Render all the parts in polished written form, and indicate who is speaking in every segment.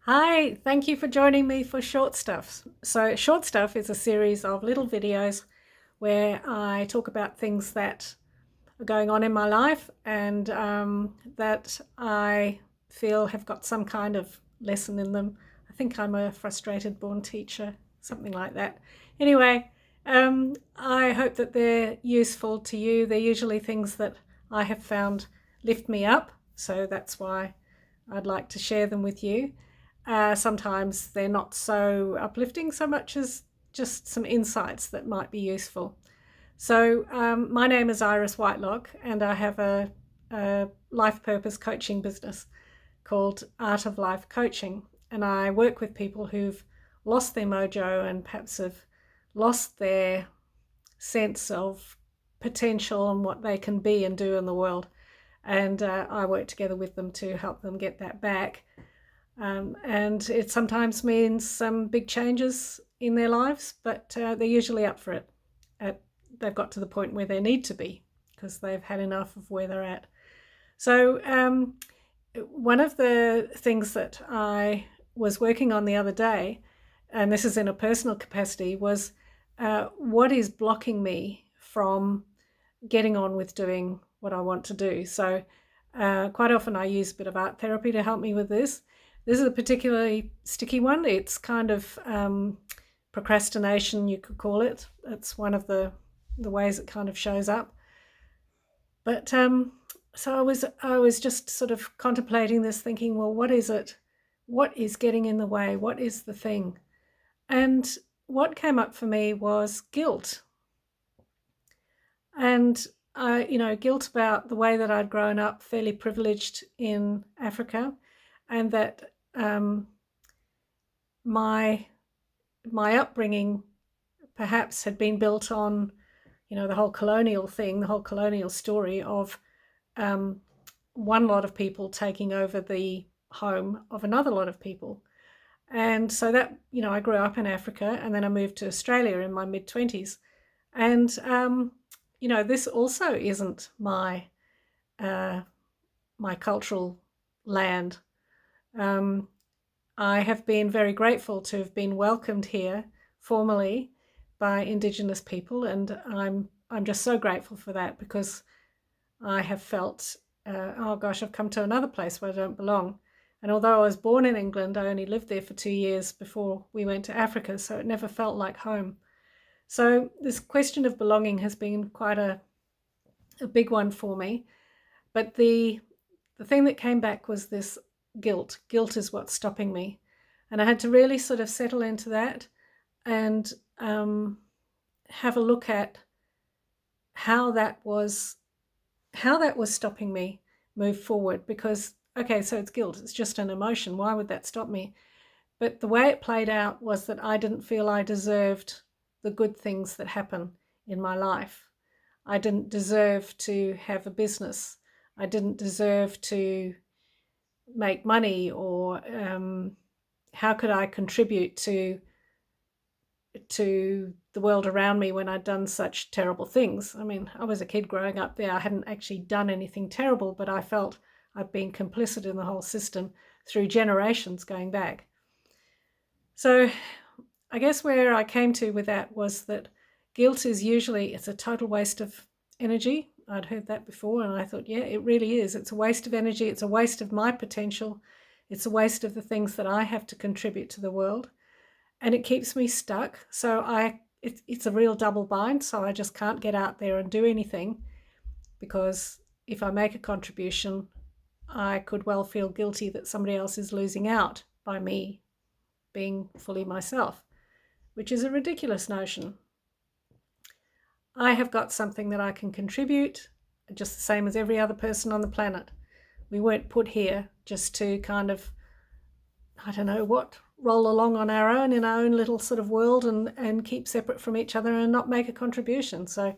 Speaker 1: Hi, thank you for joining me for Short Stuff. So, Short Stuff is a series of little videos where I talk about things that are going on in my life and that I feel have got some kind of lesson in them. I think I'm a frustrated born teacher, something like that. Anyway, I hope that they're useful to you. They're usually things that I have found lift me up, so that's why I'd like to share them with you. Sometimes they're not so uplifting so much as just some insights that might be useful. So, my name is Iris Whitelock, and I have a life purpose coaching business called Art of Life Coaching. And I work with people who've lost their mojo and perhaps have lost their sense of potential and what they can be and do in the world. And I work together with them to help them get that back. And it sometimes means some big changes in their lives, but they're usually up for it. They've got to the point where they need to be because they've had enough of where they're at. So one of the things that I was working on the other day, and this is in a personal capacity, was what is blocking me from getting on with doing what I want to do. So quite often I use a bit of art therapy to help me with this. This is a particularly sticky one. It's kind of procrastination, you could call it. It's one of the ways it kind of shows up. But so I was just sort of contemplating this, thinking, well, what is it? What is getting in the way? What is the thing? And what came up for me was guilt. And guilt about the way that I'd grown up, fairly privileged in Africa, and that my upbringing perhaps had been built on, the whole colonial thing, the whole colonial story of one lot of people taking over the home of another lot of people. And so that, I grew up in Africa and then I moved to Australia in my mid-20s. And, this also isn't my cultural land. I have been very grateful to have been welcomed here formally by Indigenous people, and I'm just so grateful for that because I have felt, oh gosh, I've come to another place where I don't belong. And although I was born in England, I only lived there for 2 years before we went to Africa, so it never felt like home. So this question of belonging has been quite a big one for me. But the thing that came back was this guilt. Guilt is what's stopping me. And I had to really sort of settle into that and have a look at how that was stopping me move forward. Because, okay, so it's guilt. It's just an emotion. Why would that stop me? But the way it played out was that I didn't feel I deserved the good things that happen in my life. I didn't deserve to have a business. I didn't deserve to make money, or how could I contribute to the world around me when I'd done such terrible things. I mean, I was a kid growing up there. I hadn't actually done anything terrible, but I felt I'd been complicit in the whole system through generations going back. So I guess where I came to with that was that guilt is usually, it's a total waste of energy. I'd heard that before and I thought, yeah, it really is. It's a waste of energy. It's a waste of my potential. It's a waste of the things that I have to contribute to the world. And it keeps me stuck. So it's a real double bind. So I just can't get out there and do anything, because if I make a contribution, I could well feel guilty that somebody else is losing out by me being fully myself, which is a ridiculous notion. I have got something that I can contribute, just the same as every other person on the planet. We weren't put here just to kind of, I don't know what, roll along on our own in our own little sort of world and keep separate from each other and not make a contribution. So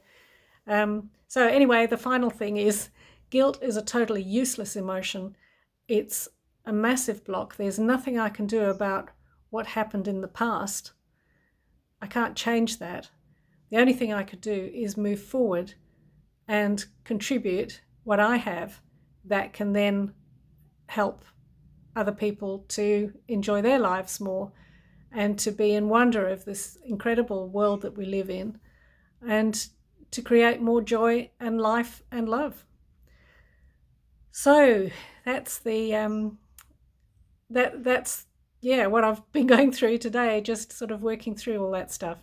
Speaker 1: anyway, the final thing is guilt is a totally useless emotion. It's a massive block. There's nothing I can do about what happened in the past. I can't change that. The only thing I could do is move forward and contribute what I have that can then help other people to enjoy their lives more and to be in wonder of this incredible world that we live in, and to create more joy and life and love. So that's that's what I've been going through today, just sort of working through all that stuff.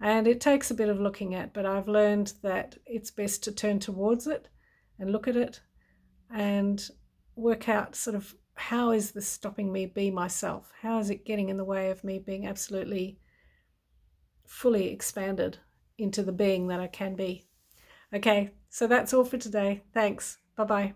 Speaker 1: And it takes a bit of looking at, but I've learned that it's best to turn towards it and look at it and work out sort of, how is this stopping me be myself? How is it getting in the way of me being absolutely fully expanded into the being that I can be? Okay, so that's all for today. Thanks. Bye-bye.